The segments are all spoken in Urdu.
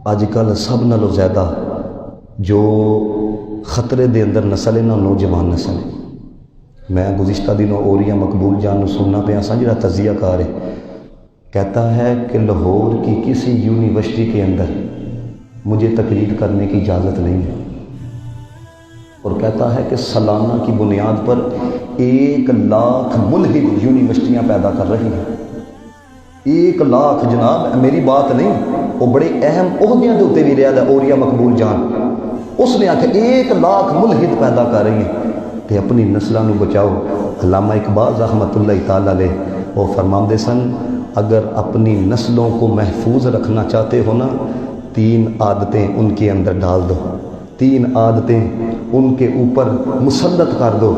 اج کل سب نالوں زیادہ جو خطرے دے اندر نسل ہے نا نوجوان نسل ہے۔ میں گزشتہ دنوں اوریہ مقبول جان سننا پیا سا جڑا تجزیہ کار ہے، کہتا ہے کہ لاہور کی کسی یونیورسٹی کے اندر مجھے تقریر کرنے کی اجازت نہیں ہے، اور کہتا ہے کہ سالانہ کی بنیاد پر 1 لاکھ ملحد یونیورسٹیاں پیدا کر رہی ہیں۔ 1 لاکھ جناب، میری بات نہیں، وہ بڑے اہم عہدیاں دے اتنے بھی رہا ہے اوریہ مقبول جان، اس نے آخر 1 لاکھ ملحد پیدا کر رہی ہیں کہ اپنی نسلوں نو بچاؤ۔ علامہ اقبال رحمۃ اللہ تعالی علیہ وہ فرماندے سن، اگر اپنی نسلوں کو محفوظ رکھنا چاہتے ہو نا، 3 عادتیں ان کے اندر ڈال دو، 3 عادتیں ان کے اوپر مسلط کر دو،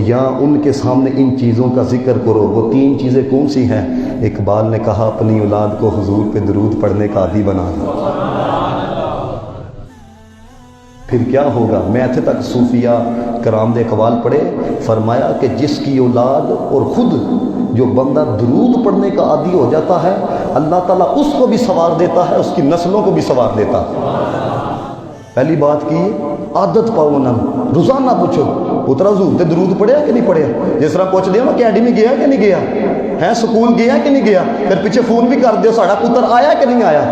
یا ان کے سامنے ان چیزوں کا ذکر کرو۔ وہ 3 چیزیں کون سی ہیں؟ اقبال نے کہا اپنی اولاد کو حضور پہ درود پڑھنے کا عادی بنا دو۔ پھر کیا ہوگا؟ میں اتنے تک صوفیہ کرام دے اقوال پڑھے، فرمایا کہ جس کی اولاد اور خود جو بندہ درود پڑھنے کا عادی ہو جاتا ہے، اللہ تعالیٰ اس کو بھی سوار دیتا ہے، اس کی نسلوں کو بھی سوار دیتا ہے۔ پہلی بات کی عادت پاؤ نا، روزانہ پوچھو پترا حضور تے درود پڑھیا کہ نہیں پڑھیا؟ جس طرح پوچھ دیا نا اکیڈمی گیا کہ نہیں گیا ہے، سکول گیا کہ نہیں گیا، پھر پیچھے فون بھی کر دیو ساڑا پتر آیا کہ نہیں آیا۔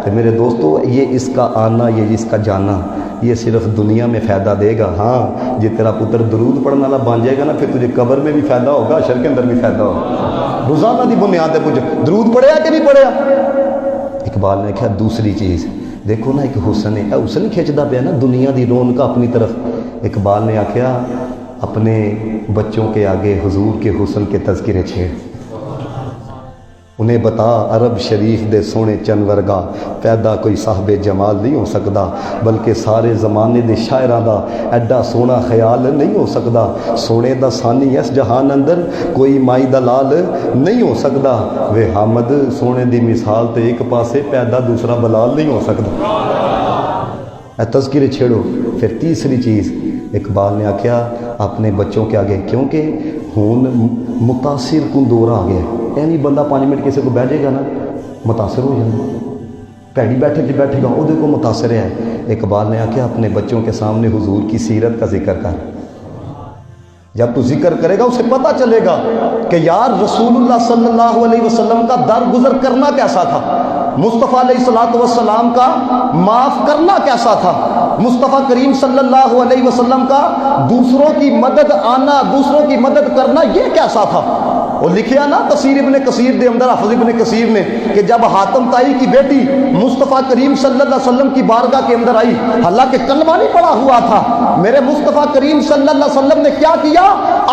تو میرے دوستو، یہ اس کا آنا، یہ اس کا جانا، یہ صرف دنیا میں فائدہ دے گا۔ ہاں جی تیرا پتر درود پڑھنے والا بن جائے گا نا، پھر تجھے قبر میں بھی فائدہ ہوگا، حشر کے اندر بھی فائدہ ہوگا۔ روزانہ دی بنیاد پہ پوچھ درود پڑھیا کہ نہیں پڑھیا۔ اقبال نے کہا دوسری چیز دیکھو نا، ایک حسن ہے، حسن کھینچتا پیا نا دنیا دی رونق اپنی طرف۔ اقبال نے آخیا اپنے بچوں کے آگے حضور کے حسن کے تذکرے چھیڑ، انہیں بتا عرب شریف دے سونے چن ورگا پیدا کوئی صاحب جمال نہیں ہو سکتا، بلکہ سارے زمانے دے شاعراں دا ایڈا سونا خیال نہیں ہو سکتا، سونے دا ثانی اس جہان اندر کوئی مائی دا لال نہیں ہو سکتا، وے حامد سونے دی مثال تے ایک پاسے پیدا دوسرا بلال نہیں ہو سکتا۔ اے تذکرے چھیڑو۔ پھر تیسری چیز اقبال نے آکھیا اپنے بچوں کے آگے، کیونکہ ہون متاثر کن دور آ گیا، یعنی بندہ 5 منٹ کسی کو بیٹھ جائے گا نا متاثر ہو جائے، پیڑی بیٹھے گا وہ کو متاثر ہے۔ اقبال نے آکھیا اپنے بچوں کے سامنے حضور کی سیرت کا ذکر کر، جب تو ذکر کرے گا اسے پتہ چلے گا کہ یار رسول اللہ صلی اللہ علیہ وسلم کا در گزر کرنا کیسا تھا، مصطفیٰ علیہ السلام کا معاف کرنا کیسا تھا، مصطفیٰ کریم صلی اللہ علیہ وسلم کا دوسروں کی مدد آنا، دوسروں کی مدد کرنا یہ کیسا تھا۔ وہ لکھیا نا تفسیر ابن کثیر دے اندر، حافظ ابن کثیر نے، کہ جب حاتم طائی کی بیٹی مصطفیٰ کریم صلی اللہ علیہ وسلم کی بارگاہ کے اندر آئی، حالانکہ کلمہ نہیں پڑھا ہوا تھا، میرے مصطفیٰ کریم صلی اللہ علیہ وسلم نے کیا کیا؟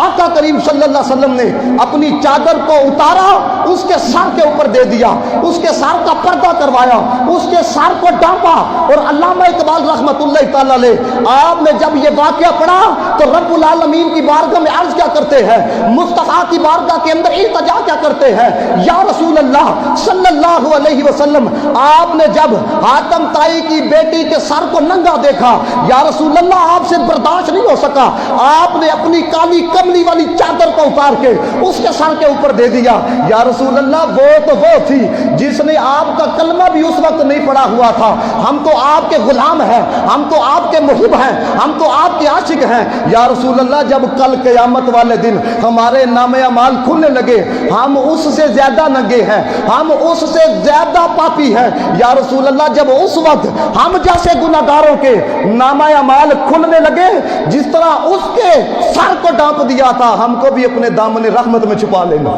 آقا کریم صلی اللہ علیہ وسلم نے اپنی چادر کو اتارا، اس کے سر کے اوپر دے دیا، اس کے سر کا پردہ کروایا، اس کے سر کو ڈانپا۔ اور علامہ اقبال رحمۃ اللہ تعالی علیہ آپ نے جب یہ واقعہ پڑھا تو رب العالمین کی بارگاہ میں عرض کیا کرتے ہیں، مصطفیٰ کی بارگاہ کے اندر التجا کیا کرتے ہیں، یا رسول اللہ صلی اللہ علیہ وسلم، آپ نے جب حاتم طائی کی بیٹی کے سر کو ننگا دیکھا، یا رسول اللہ آپ سے برداشت نہیں ہو سکا، آپ نے اپنی کالی کملی والی چادر کو اتار کے اس کے سر کے اوپر دے دیا۔ یا رسول اللہ وہ تو وہ تھی جس نے آپ کا کلمہ بھی اس وقت نہیں پڑھا ہوا تھا، ہم تو آپ کے غلام ہیں، ہم تو آپ کے محب ہیں، ہم تو آپ کے عاشق ہیں۔ یا رسول اللہ جب کل قیامت والے دن ہمارے نام اعمال کھلنے لگے، ہم اس سے زیادہ ننگے ہیں، ہم اس سے زیادہ پاپی ہیں۔ یا رسول اللہ جب اس وقت ہم جیسے گناہگاروں کے نام اعمال کھلنے لگے، جس طرح اس کے سر کو ڈانپ دیا تھا، ہم کو بھی اپنے دامن رحمت میں چھپا لینا۔